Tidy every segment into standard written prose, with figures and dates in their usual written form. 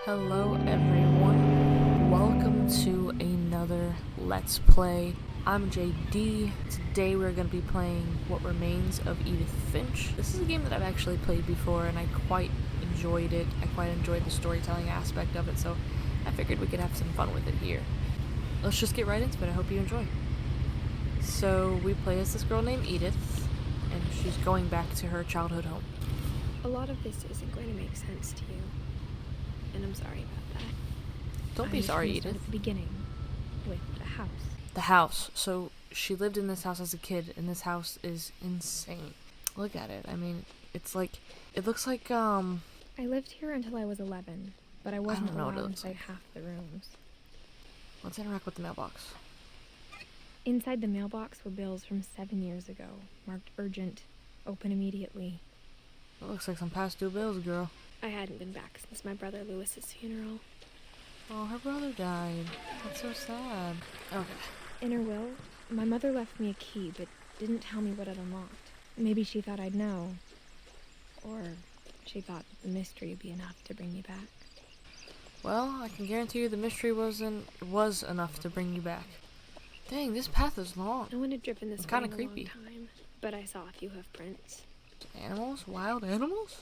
Hello everyone, welcome to another Let's Play. I'm JD. Today we're going to be playing What Remains of Edith Finch. This is a game that I've actually played before and I quite enjoyed it. I quite enjoyed the storytelling aspect of it, so I figured we could have some fun with it here. Let's just get right into it. I hope you enjoy. So we play as this girl named Edith, and she's going back to her childhood home. A lot of this isn't going to make sense to you, and I'm sorry about that. Don't be sorry, Edith. At the beginning, with the house. The house. So she lived in this house as a kid, and this house is insane. Look at it. I mean, it's like, it looks like, I lived here until I was 11, but I wasn't don't know what it allowed looks inside like. half the rooms. Let's interact with the mailbox. Inside the mailbox were bills from 7 years ago, marked urgent, open immediately. It looks like some past due bills, girl. I hadn't been back since my brother Lewis's funeral. Oh, her brother died. That's so sad. Okay. In her will, my mother left me a key, but didn't tell me what it unlocked. Maybe she thought I'd know. Or she thought the mystery would be enough to bring me back. Well, I can guarantee you the mystery was enough to bring you back. Dang, this path is long. No one had driven this It's way kinda in a creepy. long time, but I saw a few hoof prints. Animals? Wild animals?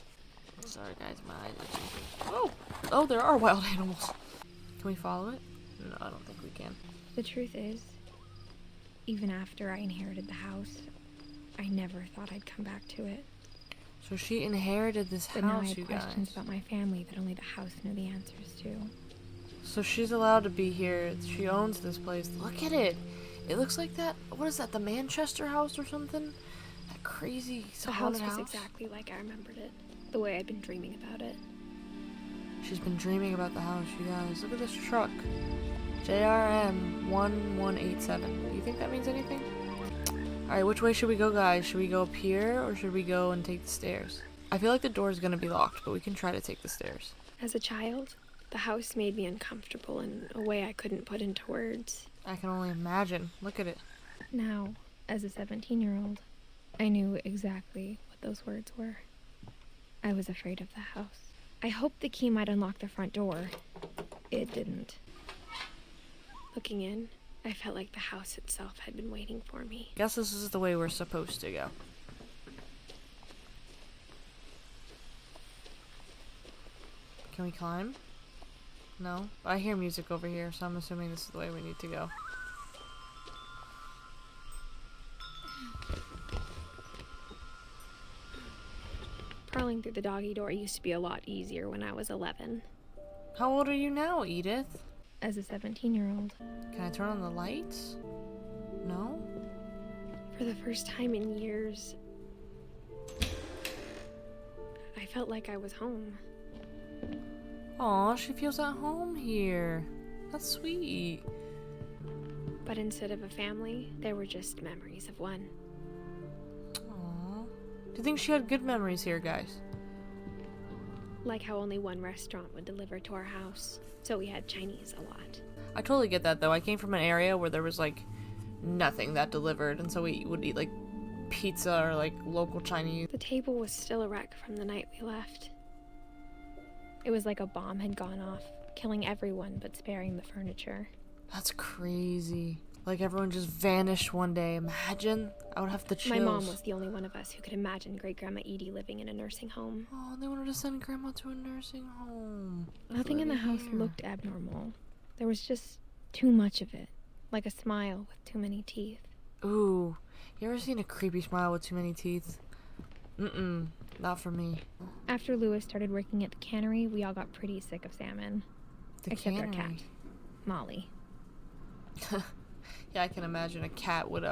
Sorry guys, my eyes are itching. Oh, there are wild animals. Can we follow it? No, I don't think we can. The truth is, even after I inherited the house, I never thought I'd come back to it. So she inherited this But now I house, have you questions guys. about my family that only the house knew the answers to. So she's allowed to be here. She owns this place. Look at it. It looks like that. What is that? The Manchester house or something? That crazy The haunted house was house. exactly like I remembered it, the way I'd been dreaming about it. She's been dreaming about the house, you guys. Look at this truck. JRM 1187. Do you think that means anything? Alright, which way should we go, guys? Should we go up here or should we go and take the stairs? I feel like the door is going to be locked, but we can try to take the stairs. As a child, the house made me uncomfortable in a way I couldn't put into words. I can only imagine. Look at it. Now, as a 17-year-old, I knew exactly what those words were. I was afraid of the house. I hoped the key might unlock the front door. It didn't. Looking in, I felt like the house itself had been waiting for me. Guess this is the way we're supposed to go. Can we climb? No? I hear music over here, so I'm assuming this is the way we need to go. Crawling through the doggy door used to be a lot easier when I was 11. How old are you now, Edith? As a 17-year-old, Can I turn on the lights? No? for the first time in years, I felt like I was home. Aw, she feels at home here. That's sweet. But instead of a family, there were just memories of one. Aw. Do you think she had good memories here, guys? Like how only one restaurant would deliver to our house, so we had Chinese a lot. I totally get that, though. I came from an area where there was, like, nothing that delivered, and so we would eat, like, pizza or, like, local Chinese. The table was still a wreck from the night we left. It was like a bomb had gone off, killing everyone but sparing the furniture. That's crazy. Like, everyone just vanished one day. Imagine. I would have the chills. My mom was the only one of us who could imagine great-grandma Edie living in a nursing home. Oh, they wanted to send Grandma to a nursing home. Nothing in the house looked abnormal. There was just too much of it, like a smile with too many teeth. Ooh. You ever seen a creepy smile with too many teeth? Mm-mm. Not for me. After Lewis started working at the cannery, we all got pretty sick of salmon. The Except cannery. our cat, Molly. Yeah, I can imagine a cat would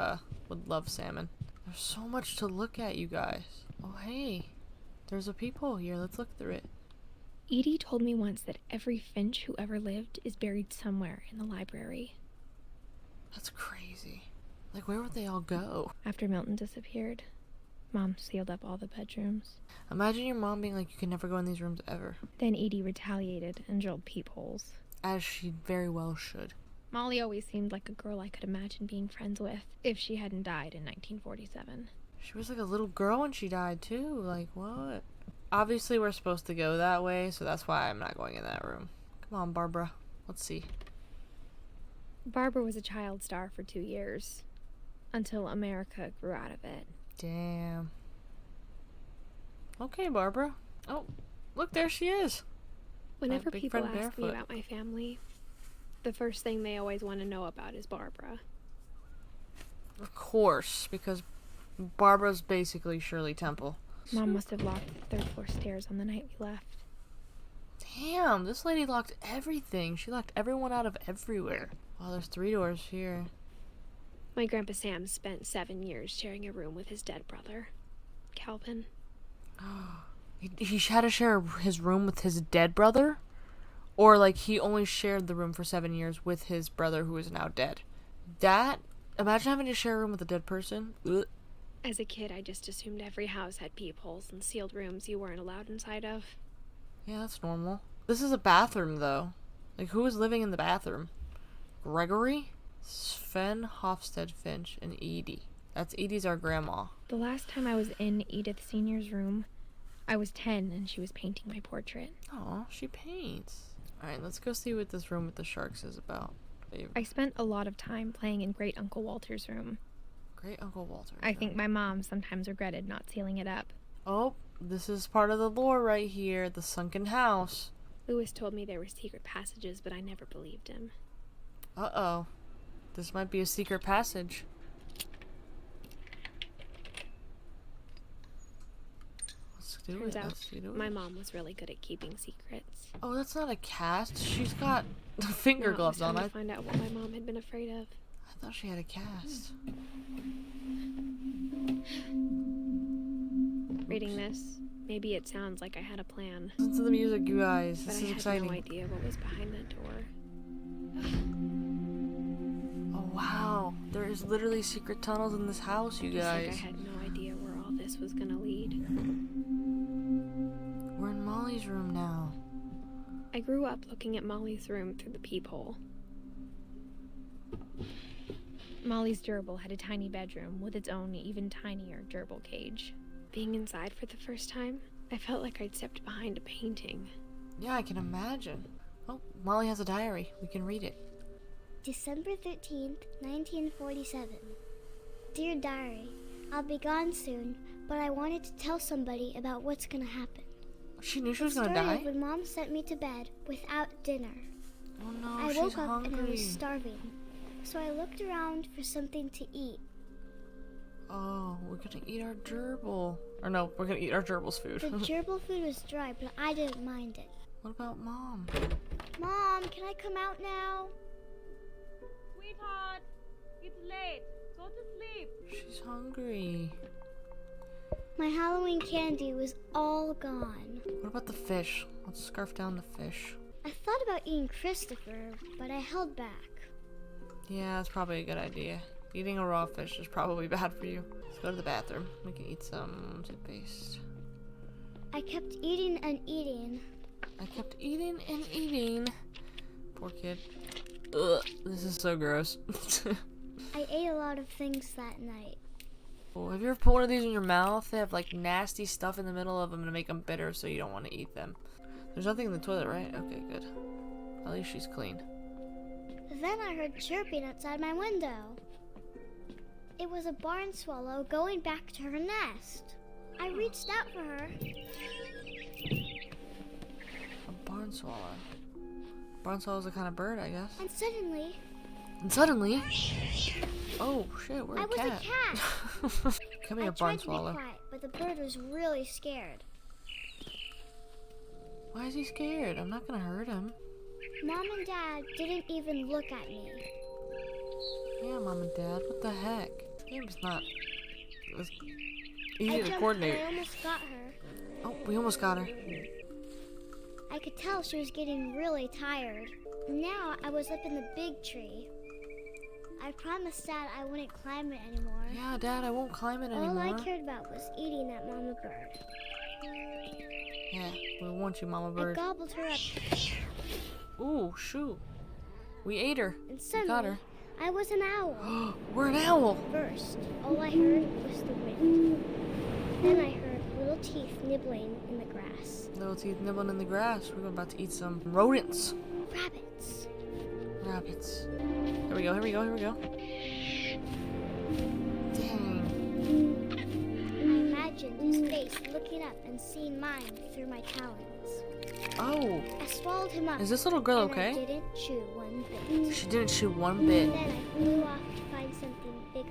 love salmon. There's so much to look at, you guys. Oh, hey. There's a peephole here. Let's look through it. Edie told me once that every Finch who ever lived is buried somewhere in the library. That's crazy. Like, where would they all go? After Milton disappeared, Mom sealed up all the bedrooms. Imagine your mom being like, you can never go in these rooms ever. Then Edie retaliated and drilled peepholes. As she very well should. Molly always seemed like a girl I could imagine being friends with if she hadn't died in 1947. She was like a little girl when she died, too. Like, what? Obviously, we're supposed to go that way, so that's why I'm not going in that room. Come on, Barbara. Let's see. Barbara was a child star for 2 years, until America grew out of it. Damn. Okay, Barbara. Oh, look, there she is. Whenever big people friend ask me Barefoot. about my family, the first thing they always want to know about is Barbara. Of course, because Barbara's basically Shirley Temple. Mom must have locked the 3rd floor stairs on the night we left. Damn, this lady locked everything. She locked everyone out of everywhere. Wow, there's 3 doors here. My Grandpa Sam spent 7 years sharing a room with his dead brother, Calvin. He had to share his room with his dead brother? Or, like, he only shared the room for 7 years with his brother who is now dead. Imagine having to share a room with a dead person. Ugh. As a kid, I just assumed every house had peepholes and sealed rooms you weren't allowed inside of. Yeah, that's normal. This is a bathroom, though. Like, who is living in the bathroom? Gregory, Sven, Hofstad, Finch, and Edie. That's Edie's our grandma. The last time I was in Edith Sr.'s room, I was 10 and she was painting my portrait. Oh, she paints. Alright, let's go see what this room with the sharks is about. I spent a lot of time playing in Great Uncle Walter's room. Great Uncle Walter. I think my mom sometimes regretted not sealing it up. Oh, this is part of the lore right here. The sunken house. Lewis told me there were secret passages, but I never believed him. Uh-oh. This might be a secret passage. Let's do Turns it. out, Let's do it. my mom was really good at keeping secrets. Oh, that's not a cast. She's got finger Now gloves it was on. time I to find out what my mom had been afraid of. thought she had a cast. Reading this, maybe it sounds like I had a plan, Listen to the music, you guys. but This I is had exciting. no idea what was behind that door. Oh, wow. There is literally secret tunnels in this house, you Just like I guys. had no idea where all this was gonna lead. We're in Molly's room now. I grew up looking at Molly's room through the peephole. Molly's gerbil had a tiny bedroom with its own even tinier gerbil cage. Being inside for the first time, I felt like I'd stepped behind a painting. Yeah, I can imagine. Oh, Molly has a diary. We can read it. December 13th, 1947. Dear Diary, I'll be gone soon, but I wanted to tell somebody about what's gonna happen. She knew she It was gonna started die? when Mom sent me to bed without dinner. Oh no, I she's woke up hungry. and I was starving, so I looked around for something to eat. Oh, we're gonna eat our gerbil. Or no, we're gonna eat our gerbil's food. The gerbil food was dry, but I didn't mind it. What about Mom? Mom, can I come out now? Sweetheart, it's late. Go to sleep. She's hungry. My Halloween candy was all gone. What about the fish? Let's scarf down the fish. I thought about eating Christopher, but I held back. Yeah, that's probably a good idea. Eating a raw fish is probably bad for you. Let's go to the bathroom. We can eat some toothpaste. I kept eating and eating. I kept eating and eating. Poor kid. Ugh, this is so gross. I ate a lot of things that night. Oh, have you ever put one of these in your mouth? They have like nasty stuff in the middle of them to make them bitter, so you don't want to eat them. There's nothing in the toilet, right? Okay, good. At least she's clean. Then I heard chirping outside my window. It was a barn swallow going back to her nest. I reached out for her. A barn swallow. Barn swallow's a kind of bird, I guess. And suddenly, oh shit, we're I a was cat. a cat. Come here, I barn tried to be swallow. quiet, but the bird was really scared. Why is he scared? I'm not gonna hurt him. Mom and Dad didn't even look at me. Yeah, Mom and Dad, what the heck? This game's not... It's I easy to jumped coordinate. and I almost got her. Oh, we almost got her. I could tell she was getting really tired. Now I was up in the big tree. I promised Dad I wouldn't climb it anymore. Yeah, Dad, I won't climb it All anymore. I cared about was eating that mama bird. Yeah, we want you, Mama I Bird. gobbled her up, Ooh, shoot. We ate her. and We got suddenly her. I was an owl. We're an owl. First, all I heard was the wind. Then I heard little teeth nibbling in the grass. Little teeth nibbling in the grass. We're about to eat some rodents. Rabbits. Rabbits. Here we go, here we go, here we go. Dang. I imagined his face looking up and seeing mine through my talons. Oh, I swallowed him up. is this little girl and okay? I didn't chew one bit. She didn't chew one bit. Then I flew off to find something bigger.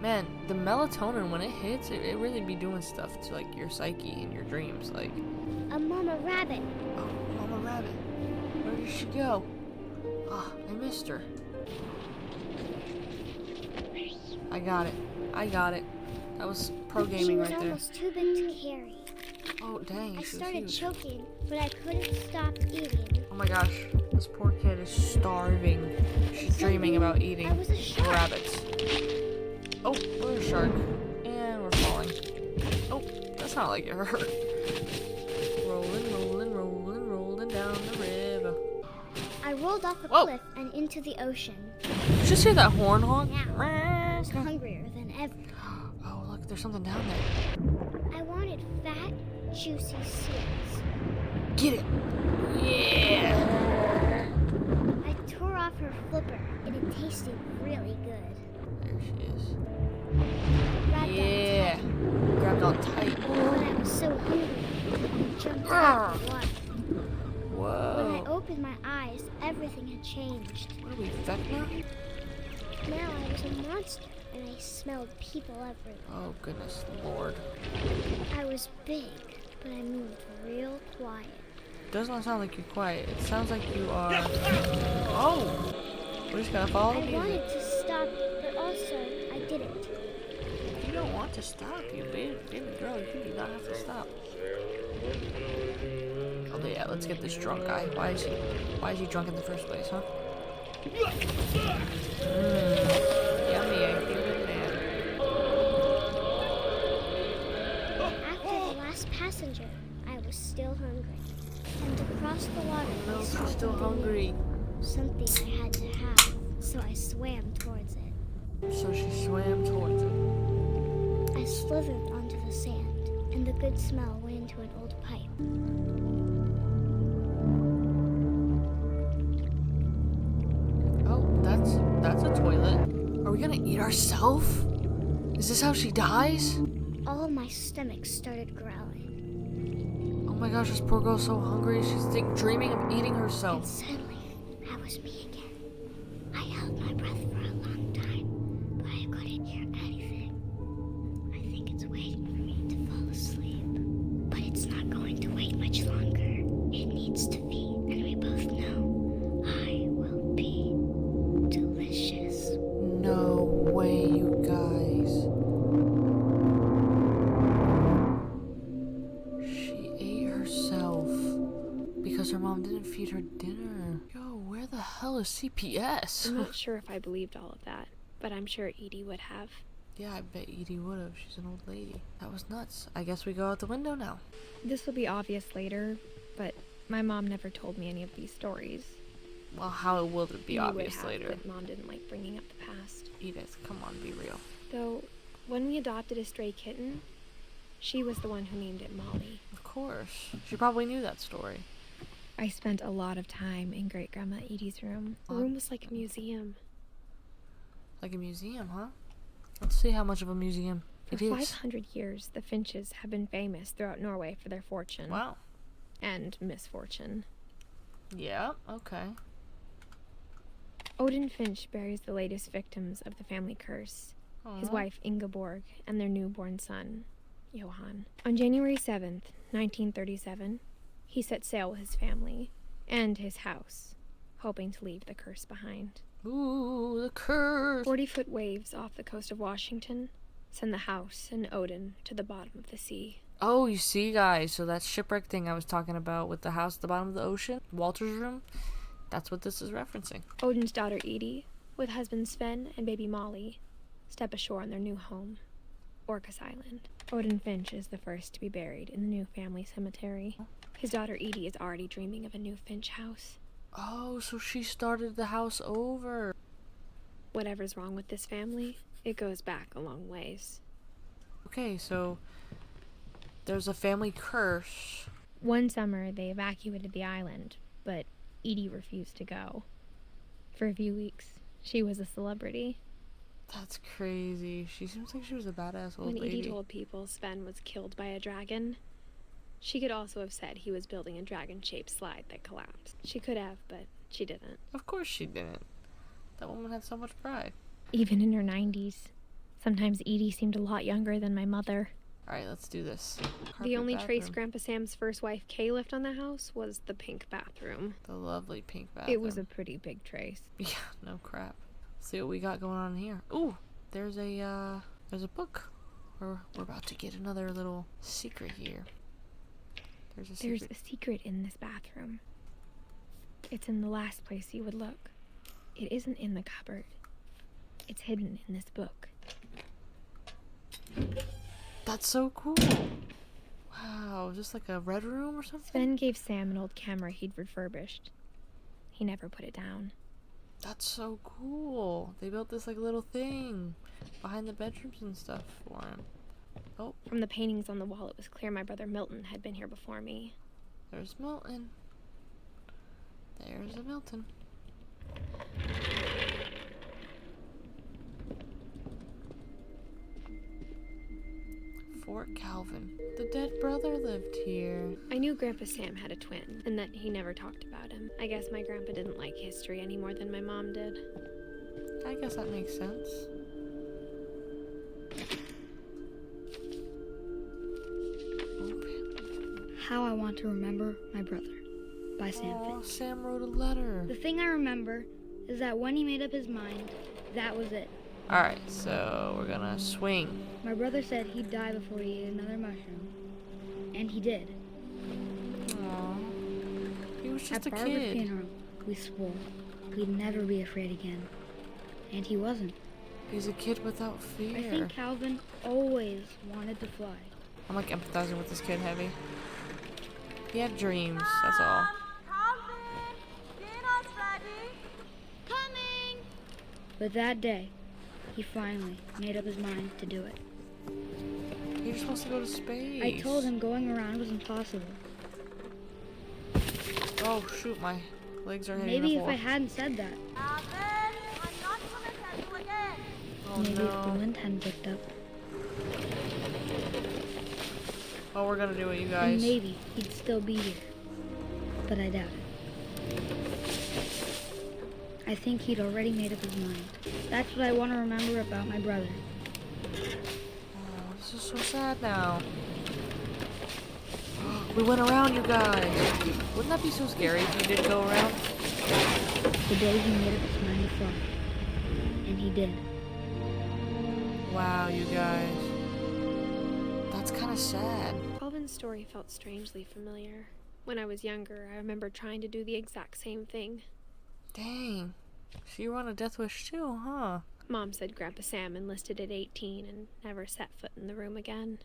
Man, the melatonin, when it hits, it really be doing stuff to, like, your psyche and your dreams. Like, A mama rabbit. oh, Mama Rabbit. Where did she go? Ah, I missed her. I got it. I got it. That was pro She gaming was right there. almost too big to carry. Oh, dang, I she was started huge. choking, but I couldn't stop eating. Oh my gosh, this poor kid is starving. She's dreaming about eating I was a shark. rabbits. Oh, we're a shark. And we're falling. Oh, that's not like it hurt. Rolling, rolling, rolling, rolling down the river. I rolled off the Whoa. cliff and into the ocean. Did you just hear that horn honk? Now, I was hungrier than ever. Oh, look, there's something down there. I wanted fat, juicy seals. Get it! Yeah! I tore off her flipper, and it tasted really good. There she is. Grabbed Yeah! Grabbed on tight. on tight, but I was so hungry, I jumped out of the water. When I Whoa. opened my eyes, everything had changed. What are we, Vecna? Now I was a monster, and I smelled people everywhere. Oh, goodness Lord. I was big, but I moved real quiet. Does not sound like you're quiet. It sounds like you are... Oh! We just gotta follow the I music. wanted to stop, but also I didn't. You don't want to stop, you baby girl. You do not have to stop. Oh yeah, let's get this drunk guy. Why is he drunk in the first place, huh? Yummy, I feel it, man. After the last passenger, I was still hungry. And to cross the water, No, I I'm saw still hungry. something I had to have, so I swam towards it. So she swam towards it. I slithered onto the sand, and the good smell went into an old pipe. Oh, that's a toilet. Are we gonna eat ourselves? Is this how she dies? All my stomach started growling, Oh my gosh, this poor girl's so hungry. She's dreaming of eating and herself. suddenly, I was me again. I held my breath for a long time, but I couldn't hear anything. I think it's waiting for me to fall asleep, but it's not going to wait much longer. It needs to be, and we both know I will be delicious. No way, you guys. She ate herself because her mom didn't feed her dinner. Yo, where the hell is CPS? I'm not sure if I believed all of that, but I'm sure Edie would have. Yeah, I bet Edie would have. She's an old lady. That was nuts. I guess we go out the window now. This will be obvious later, but my mom never told me any of these stories. Well, how will it be You would obvious have, later? but Mom didn't like bringing up the past. Edith, come on, be real. Though, when we adopted a stray kitten, she was the one who named it Molly. Of course. She probably knew that story. I spent a lot of time in Great Grandma Edie's room. The room was like a museum. Like a museum, huh? Let's see how much of a museum For it is. 500 years, the Finches have been famous throughout Norway for their fortune. Wow. And misfortune. Yeah, okay. Odin Finch buries the latest victims of the family curse, his Aw. wife Ingeborg and their newborn son, Johan. On January 7th, 1937, he set sail with his family and his house, hoping to leave the curse behind. Ooh, the curse. 40-foot waves off the coast of Washington send the house and Odin to the bottom of the sea. Oh, you see, guys, so that shipwreck thing I was talking about with the house at the bottom of the ocean, Walter's room, that's what this is referencing. Odin's daughter Edie, with husband Sven and baby Molly, step ashore on their new home, Orcas Island. Odin Finch is the first to be buried in the new family cemetery. His daughter Edie is already dreaming of a new Finch house. Oh, so she started the house over. Whatever's wrong with this family, it goes back a long ways. Okay, so there's a family curse. One summer, they evacuated the island, but Edie refused to go. For a few weeks, she was a celebrity. That's crazy. She seems like she was a badass old When lady. Edie told people Sven was killed by a dragon, she could also have said he was building a dragon-shaped slide that collapsed. She could have, but she didn't. Of course she didn't. That woman had so much pride. Even in her 90s. Sometimes Edie seemed a lot younger than my mother. Alright, let's do this. The Carpet only trace bathroom. Grandpa Sam's first wife, Kay, left on the house was the pink bathroom. The lovely pink bathroom. It was a pretty big trace. Yeah, no crap. Let's see what we got going on here. Ooh, there's a book. We're about to get another little secret here. There's a secret in this bathroom. It's in the last place you would look. It isn't in the cupboard. It's hidden in this book. That's so cool. Wow, is this like a red room or something? Sven gave Sam an old camera he'd refurbished. He never put it down. That's so cool. They built this like little thing behind the bedrooms and stuff for him. Oh, From the paintings on the wall, it was clear my brother Milton had been here before me. there's Milton. There's a Milton. Fort Calvin. The dead brother lived here. I knew Grandpa Sam had a twin, and that he never talked about him. I guess my grandpa didn't like history any more than my mom did. I guess that makes sense. How I Want to Remember My Brother by Sam Oh, Finch. Sam wrote a letter. The thing I remember is that when he made up his mind, that was it. Alright, so we're gonna swing. My brother said he'd die before he ate another mushroom. And he did. Aww. He was just At a Barbara's kid. funeral, we swore we'd never be afraid again. And he wasn't. He's a kid without fear. I think Calvin always wanted to fly. I'm like empathizing with this kid heavy. He had dreams, that's all. Calvin, dinner's ready. Coming! But that day, he finally made up his mind to do it. He was supposed to go to space. I told him going around was impossible. Oh shoot, my legs are hitting Maybe the if floor. I hadn't said that, Calvin, I'm not gonna tell you again. Oh maybe if the no. wind hadn't picked up, Oh, we're gonna do it, you then guys. maybe he'd still be here. But I doubt it. I think he'd already made up his mind. That's what I want to remember about my brother. Oh, this is so sad now. We went around, you guys. Wouldn't that be so scary if you did go around? The day he made up his mind to fly. And he did. Wow, you guys. That's kind of sad. Calvin's story felt strangely familiar. When I was younger, I remember trying to do the exact same thing. Dang. So you were on a death wish too, huh? Mom said Grandpa Sam enlisted at 18 and never set foot in the room again.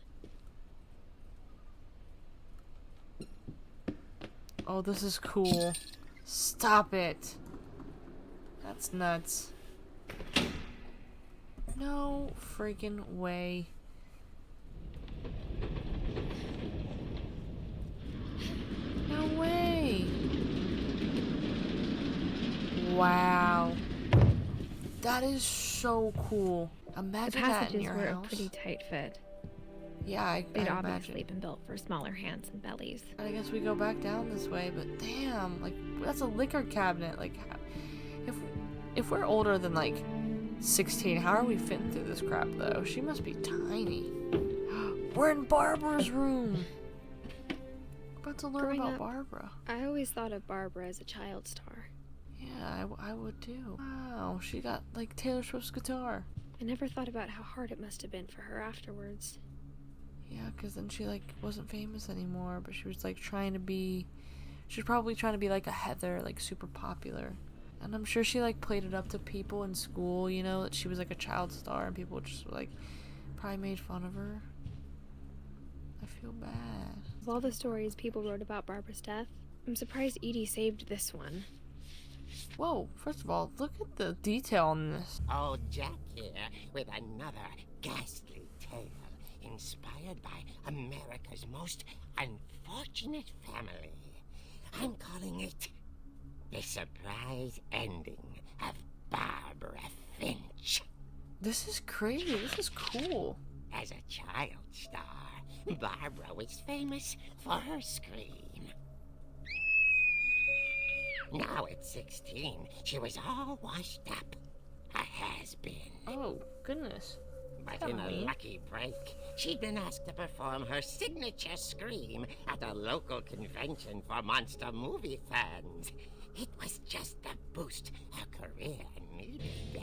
Oh, this is cool. Stop it. That's nuts. No freaking way. No way. Wow. That is so cool. The Imagine that in passages your were a house. pretty tight fit. Yeah, I They'd imagine. obviously been built for smaller hands and bellies. I guess we go back down this way, but damn, like that's a liquor cabinet. Like, if we're older than like 16, how are we fitting through this crap though? She must be tiny. We're in Barbara's room. We're about to learn Growing about up- Barbara. I always thought of Barbara as a child star. Yeah, I would too. Wow, she got like Taylor Swift's guitar. I never thought about how hard it must have been for her afterwards. Yeah, because then she like wasn't famous anymore, but she was like trying to be. She was probably trying to be like a Heather, like super popular. And I'm sure she like played it up to people in school, you know, that she was like a child star, and people just like probably made fun of her. I feel bad. Of all the stories people wrote about Barbara's death, I'm surprised Edie saved this one. Whoa, first of all, look at the detail on this. Old Jack here with another ghastly tale inspired by America's most unfortunate family. I'm calling it the surprise ending of Barbara Finch. This is crazy. This is cool. As a child star, Barbara was famous for her scream. Now at 16, she was all washed up. A has-been. Oh, goodness. But in a lucky break, she'd been asked to perform her signature scream at a local convention for monster movie fans. It was just the boost her career needed.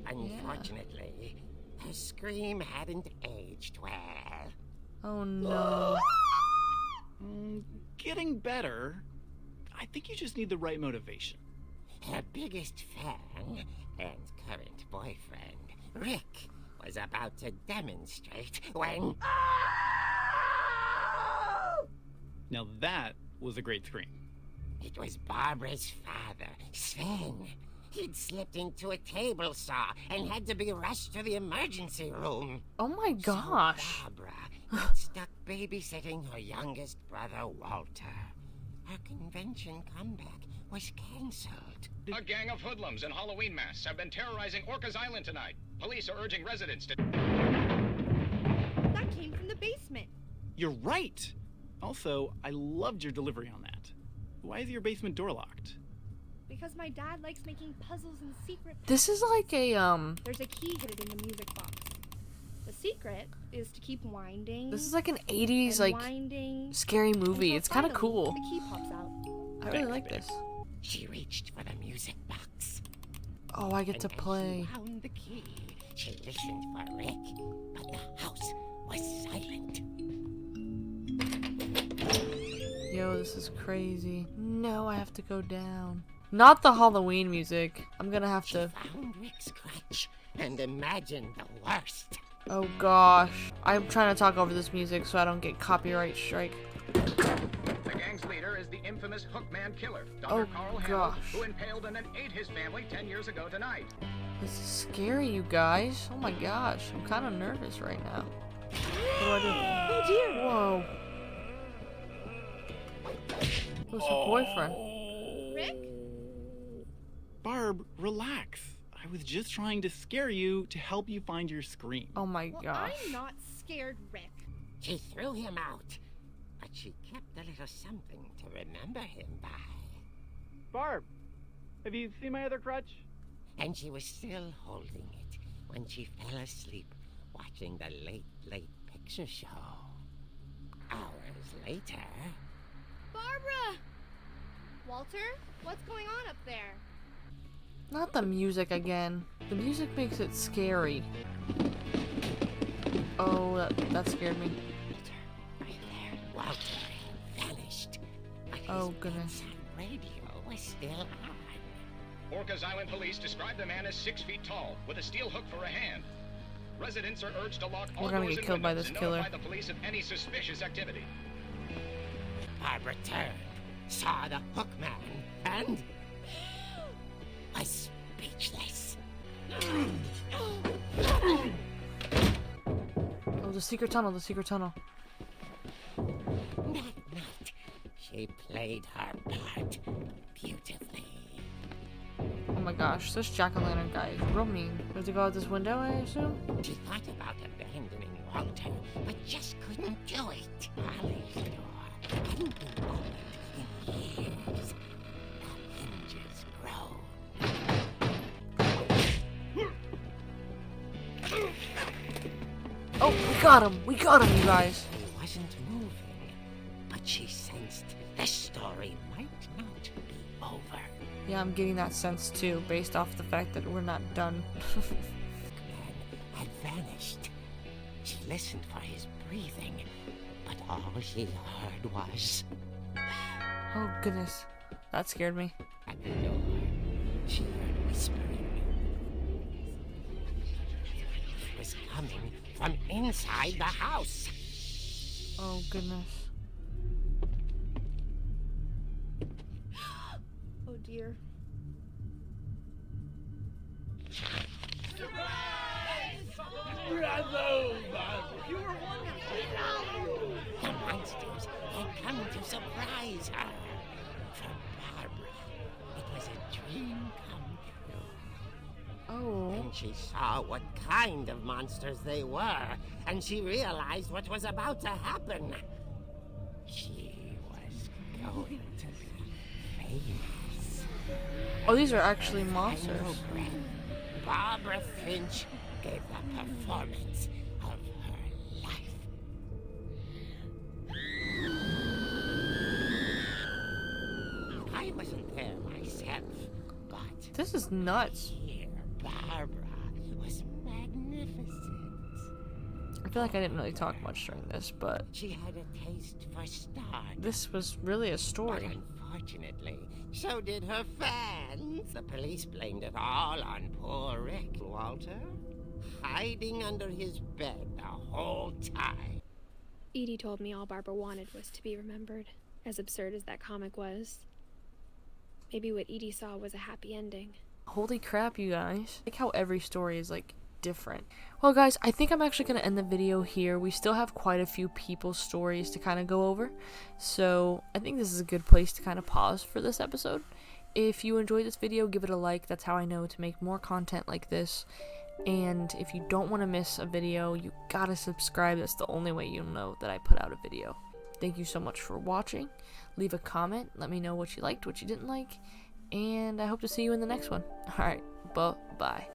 Unfortunately, her scream hadn't aged well. Oh, no. Getting better. I think you just need the right motivation. Her biggest fan and current boyfriend, Rick, was about to demonstrate when... Now that was a great scream. It was Barbara's father, Sven. He'd slipped into a table saw and had to be rushed to the emergency room. Oh my gosh. So Barbara got stuck babysitting her youngest brother, Walter. Her convention comeback was cancelled. A gang of hoodlums in Halloween masks have been terrorizing Orcas Island tonight. Police are urging residents to... That came from the basement. You're right. Also, I loved your delivery on that. Why is your basement door locked? Because my dad likes making puzzles and secret... This is like a, There's a key hidden in the music box. The secret is to keep winding... This is like an 80s, like, winding, scary movie. It's kind of cool. The key pops out. I really like this. She reached for the music box. Oh, I get to play. As she found the key, she listened for Rick, but the house was silent. Yo, this is crazy. No, I have to go down. Not the Halloween music. I'm gonna have to... She found Rick's crutch and imagined the worst. Oh gosh. I'm trying to talk over this music so I don't get copyright strike. The gang's leader is the infamous Hookman killer, Dr. Carl Hamill, gosh. who impaled and then ate his family 10 years ago tonight. This is scary, you guys. Oh my gosh. I'm kind of nervous right now. What do I do? Oh dear! Whoa. Who's her boyfriend? Rick? Barb, relax. I was just trying to scare you to help you find your scream. Oh my Well, gosh. I'm not scared, Rick. She threw him out, but she kept a little something to remember him by. Barb, have you seen my other crutch? And she was still holding it when she fell asleep watching the late picture show. Hours later... Barbara! Walter, what's going on up there? Not the music again. The music makes it scary. Oh, that scared me. Right there, Walter had vanished. But Oh, his goodness. bedside radio was still on. Orcas Island police describe the man as 6 feet tall, with a steel hook for a hand. Residents are urged to lock all We're gonna doors get and killed by windows this and killer. notify the police of any suspicious activity. Barbara turned, saw the hook man, and... was speechless. Oh, the secret tunnel, the secret tunnel. That night, she played her part beautifully. Oh my gosh, this jack-o'-lantern guy is real mean. Does he go out this window, I assume? She thought about abandoning Walter, but just couldn't do it. Holly's door hadn't been opened in years. The hinges groaned. Oh, we got him! We got him, you guys! He wasn't moving, but she sensed the story might not be over. Yeah, I'm getting that sense too, based off the fact that we're not done. The man had vanished. She listened for his breathing, but all she heard was... Oh goodness, that scared me. At the door, she heard whispering. It was coming from inside the house. Oh goodness. Oh dear. The monsters had come to surprise her. For Barbara Oh. Then she saw what kind of monsters they were, and she realized what was about to happen. She was going to be famous. Oh, these are actually monsters. Final breath, Barbara Finch gave the performance of her life. I wasn't there myself, but This is nuts. here Barbara was magnificent. I feel like I didn't really talk much during this, but She had a taste for stardom. this was really a But story. unfortunately, so did her fans. The police blamed it all on poor Rick. Walter, hiding under his bed the whole time. Edie told me all Barbara wanted was to be remembered, as absurd as that comic was. Maybe what Edie saw was a happy ending. Holy crap, you guys. I like how every story is like different. Well guys, I think I'm actually going to end the video here. We still have quite a few people's stories to kind of go over, so I think this is a good place to kind of pause for this episode. If you enjoyed this video, give it a like. That's how I know to make more content like this. And if you don't want to miss a video, you gotta subscribe. That's the only way you'll know that I put out a video. Thank you so much for watching. Leave a comment, let me know what you liked, what you didn't like, and I hope to see you in the next one. Alright, bye.